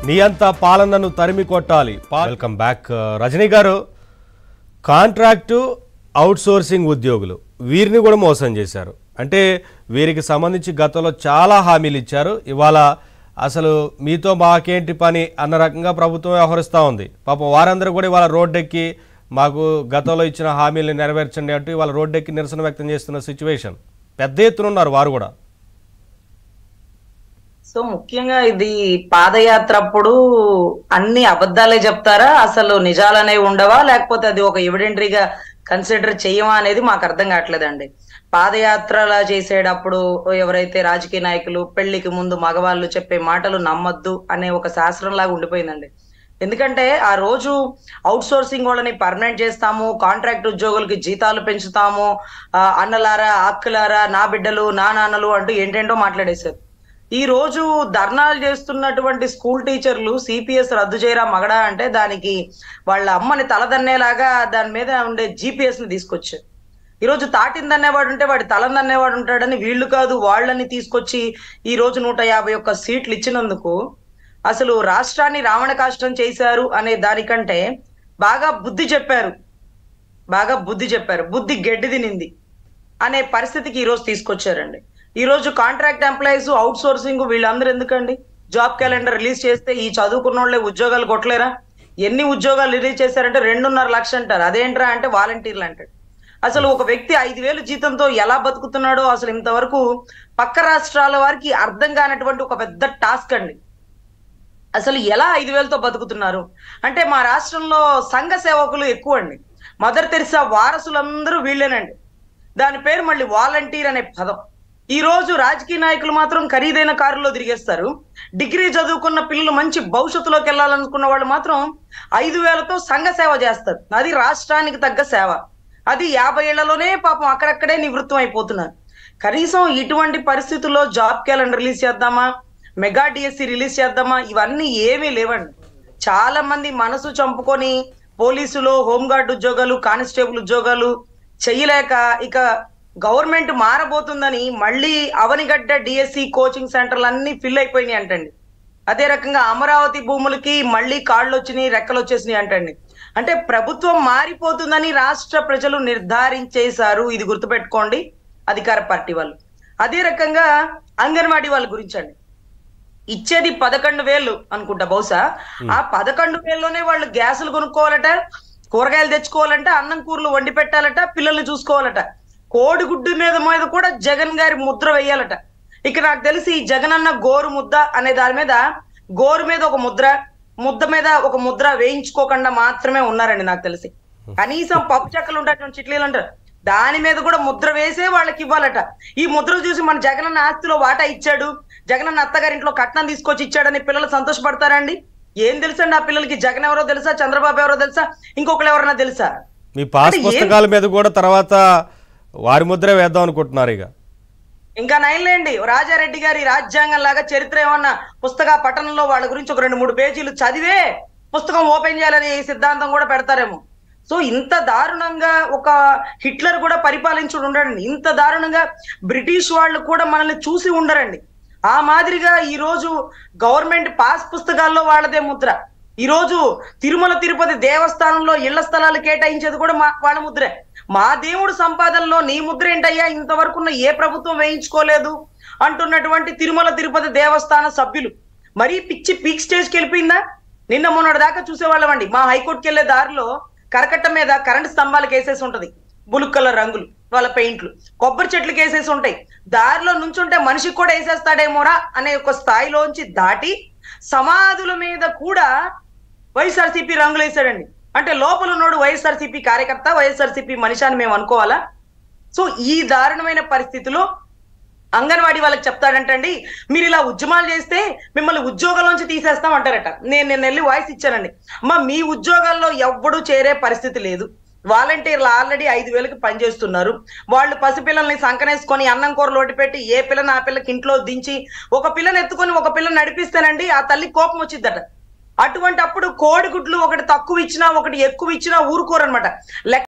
నియంత పాలనను తరిమి కొట్టాలి. Welcome back. రజనీ గారు, కాంట్రాక్టు అవుట్సోర్సింగ్ ఉద్యోగులు వీరిని కూడా మోసం చేశారు. అంటే వీరికి సంబంధించి గతంలో చాలా హామీలు ఇచ్చారు. ఇవాళ అసలు మీతో మాకేంటి పని అన్న రకంగా ప్రభుత్వం వ్యవహరిస్తూ ఉంది. పాపం వారందరూ కూడా ఇవాళ రోడ్డెక్కి మాకు గతంలో ఇచ్చిన హామీలను నెరవేర్చండి అంటూ ఇవాళ రోడ్డెక్కి నిరసన వ్యక్తం చేస్తున్న సిచ్యువేషన్. పెద్ద ఎత్తున ఉన్నారు వారు కూడా. సో ముఖ్యంగా ఇది పాదయాత్ర అప్పుడు అన్ని అబద్ధాలే చెప్తారా, అసలు నిజాలనే ఉండవా, లేకపోతే అది ఒక ఎవిడెంటరీగా కన్సిడర్ చేయమా అనేది మాకు అర్థం కావట్లేదండి. పాదయాత్రలా చేసేటప్పుడు ఎవరైతే రాజకీయ నాయకులు పెళ్లికి ముందు మగవాళ్ళు చెప్పే మాటలు నమ్మద్దు అనే ఒక శాస్త్రం లాగా ఉండిపోయిందండి. ఎందుకంటే ఆ రోజు అవుట్ సోర్సింగ్ వాళ్ళని పర్మనెంట్ చేస్తాము, కాంట్రాక్ట్ ఉద్యోగులకి జీతాలు పెంచుతాము, అన్నలారా అక్కలారా నా బిడ్డలు నా నాన్నలు అంటూ ఏంటేంటో మాట్లాడేశారు. ఈ రోజు ధర్నాలు చేస్తున్నటువంటి స్కూల్ టీచర్లు సిపిఎస్ రద్దు చేయరా మగడా అంటే దానికి వాళ్ళ అమ్మని తలదన్నేలాగా దాని మీద ఉండే జిపిఎస్ ని తీసుకొచ్చారు. ఈరోజు తాటిందన్నేవాడు ఉంటే వాడి తలందన్నేవాడు ఉంటాడని వీళ్ళు కాదు వాళ్ళని తీసుకొచ్చి ఈ రోజు 151 సీట్లు ఇచ్చినందుకు అసలు రాష్ట్రాన్ని రావణ కాష్టం చేశారు అనే దానికంటే బాగా బుద్ధి చెప్పారు, బుద్ధి గడ్డి తినింది అనే పరిస్థితికి ఈ రోజు తీసుకొచ్చారండి. ఈ రోజు కాంట్రాక్ట్ ఎంప్లాయీస్ అవుట్ సోర్సింగ్ వీళ్ళందరూ ఎందుకండి? జాబ్ క్యాలెండర్ రిలీజ్ చేస్తే ఈ చదువుకున్న వాళ్ళే ఉద్యోగాలు కొట్టలేరా? ఎన్ని ఉద్యోగాలు రిలీజ్ చేశారంటే 2.5 లక్షలు అంటారు. అదేంట్రా అంటే వాలంటీర్లు అంటాడు. అసలు ఒక వ్యక్తి 5,000 జీతంతో ఎలా బతుకుతున్నాడో అసలు ఇంతవరకు పక్క రాష్ట్రాల వారికి అర్థం కానటువంటి ఒక పెద్ద టాస్క్ అండి. అసలు ఎలా 5,000తో బతుకుతున్నారు అంటే మా రాష్ట్రంలో సంఘ సేవకులు ఎక్కువ అండి. మదర్ తెరిసా వారసులందరూ వీళ్ళేనండి. దాని పేరు మళ్ళీ వాలంటీర్ అనే పదం. ఈ రోజు రాజకీయ నాయకులు మాత్రం ఖరీదైన కారులో తిరిగేస్తారు. డిగ్రీ చదువుకున్న పిల్లలు మంచి భవిష్యత్తులోకి వెళ్ళాలనుకున్న వాళ్ళు మాత్రం 5,000తో సంఘ సేవ చేస్తారు. అది రాష్ట్రానికి తగ్గ సేవ. అది 50 ఏళ్లలోనే పాపం అక్కడక్కడే నివృత్తం అయిపోతున్నారు. కనీసం ఇటువంటి పరిస్థితుల్లో జాబ్ క్యాలెండర్ రిలీజ్ చేద్దామా, మెగా డిఎస్సి రిలీజ్ చేద్దామా, ఇవన్నీ ఏమీ లేవండి. చాలా మంది మనసు చంపుకొని పోలీసులు, హోంగార్డ్ ఉద్యోగాలు, కానిస్టేబుల్ ఉద్యోగాలు చెయ్యలేక ఇక గవర్నమెంట్ మారబోతుందని మళ్ళీ అవనిగడ్డ డిఎస్సి కోచింగ్ సెంటర్లు అన్ని ఫిల్ అయిపోయినాయి అంటండి. అదే రకంగా అమరావతి భూములకి మళ్ళీ కాళ్ళు వచ్చినాయి, రెక్కలు వచ్చేసినాయి అంటండి. అంటే ప్రభుత్వం మారిపోతుందని రాష్ట్ర ప్రజలు నిర్ధారించేశారు. ఇది గుర్తుపెట్టుకోండి అధికార పార్టీ వాళ్ళు. అదే రకంగా అంగన్వాడీ వాళ్ళ గురించి అండి, ఇచ్చేది 11,000 అనుకుంటా బహుశా. ఆ 11,000లోనే వాళ్ళు గ్యాసులు కొనుక్కోవాలట, కూరగాయలు తెచ్చుకోవాలంట, అన్నం కూరలు వండి పెట్టాలట, పిల్లల్ని చూసుకోవాలట. కోడిగుడ్డు మీద కూడా జగన్ గారి ముద్ర వేయాలట. ఇక నాకు తెలిసి ఈ జగన్ అన్న గోరు ముద్ద అనే దాని మీద గోరు మీద ఒక ముద్ర, ముద్ద మీద ఒక ముద్ర వేయించుకోకుండా మాత్రమే ఉన్నారండి నాకు తెలిసి. కనీసం పప్పు చెక్కలు ఉంటాయి చిట్లీలు అంటారు, దాని మీద కూడా ముద్ర వేసే వాళ్ళకి ఇవ్వాలట. ఈ ముద్ర చూసి మన జగనన్న ఆస్తిలో వాటా ఇచ్చాడు, జగనన్న అత్తగారింట్లో కట్నం తీసుకొచ్చి ఇచ్చాడని పిల్లలు సంతోషపడతారండి? ఏం తెలుసండి ఆ పిల్లలకి? జగన్ ఎవరో తెలుసా, చంద్రబాబు ఎవరో తెలుసా, ఇంకొకరు ఎవరన్నా తెలుసా? మీ పాస్ పుస్తకాల మీద కూడా తర్వాత వారి ముద్ర వేద్దాం అనుకుంటున్నారు. ఇక ఇంకా నైన్లేండి, రాజారెడ్డి గారి రాజ్యాంగం లాగా చరిత్ర ఏమన్నా పుస్తక పఠనంలో వాళ్ళ గురించి ఒక 2-3 పేజీలు చదివే పుస్తకం ఓపెన్ చేయాలని సిద్ధాంతం కూడా పెడతారేమో. సో ఇంత దారుణంగా ఒక హిట్లర్ కూడా పరిపాలించుడు ఉండడండి. ఇంత దారుణంగా బ్రిటిష్ వాళ్ళు కూడా మనల్ని చూసి ఉండరండి. ఆ మాదిరిగా ఈ రోజు గవర్నమెంట్ పాస్ పుస్తకాల్లో వాళ్ళదే ముద్ర. ఈ రోజు తిరుమల తిరుపతి దేవస్థానంలో ఇళ్ల స్థలాలు కేటాయించేది కూడా వాళ్ళ ముద్రే. మా దేవుడు సంపాదనలో నీ ముద్ర ఏంటయ్యా, ఇంతవరకున్న ఏ ప్రభుత్వం వేయించుకోలేదు అంటున్నటువంటి తిరుమల తిరుపతి దేవస్థాన సభ్యులు మరీ పిచ్చి పీక్ స్టేజ్కి వెళ్ళిపోయిందా? నిన్న మొన్నటి దాకా చూసేవాళ్ళమండి, మా హైకోర్టుకి వెళ్లే దారిలో కరకట్ట మీద కరెంటు స్తంభాలకు వేసేసి ఉంటది, బులుగు కలర్ రంగులు వాళ్ళ పెయింట్లు, కొబ్బరి చెట్లకు వేసేసి ఉంటాయి. దారిలో నుంచుంటే మనిషికి కూడా వేసేస్తాడేమోరా అనే ఒక స్థాయిలోంచి దాటి సమాధుల మీద కూడా వైఎస్ఆర్సీపీ రంగులు వేసాడండి. అంటే లోపల ఉన్నోడు వైఎస్ఆర్సీపీ కార్యకర్త, వైఎస్ఆర్సీపీ మనిషి అని మేము అనుకోవాలా? సో ఈ దారుణమైన పరిస్థితిలో అంగన్వాడీ వాళ్ళకి చెప్తాడంటండి, మీరు ఇలా ఉద్యమాలు చేస్తే మిమ్మల్ని ఉద్యోగాల్లోంచి తీసేస్తాం అంటారట. నేను వెళ్ళి వాయిస్ ఇచ్చానండి, అమ్మా మీ ఉద్యోగాల్లో ఎవ్వడూ చేరే పరిస్థితి లేదు. వాలంటీర్లు ఆల్రెడీ 5,000కి పనిచేస్తున్నారు. వాళ్ళు పసిపిల్లల్ని సంకనేసుకొని అన్నం కూరలు ఒట్టి పెట్టి ఏ పిల్లని ఆ పిల్లకి ఇంట్లో దించి ఒక పిల్లని ఎత్తుకొని ఒక పిల్లని నడిపిస్తానండి ఆ తల్లి కోపం వచ్చిద్దట. అటువంటి అప్పుడు కోడిగుడ్లు ఒకటి తక్కువ ఇచ్చినా ఒకటి ఎక్కువ ఇచ్చినా ఊరుకోరనమాట.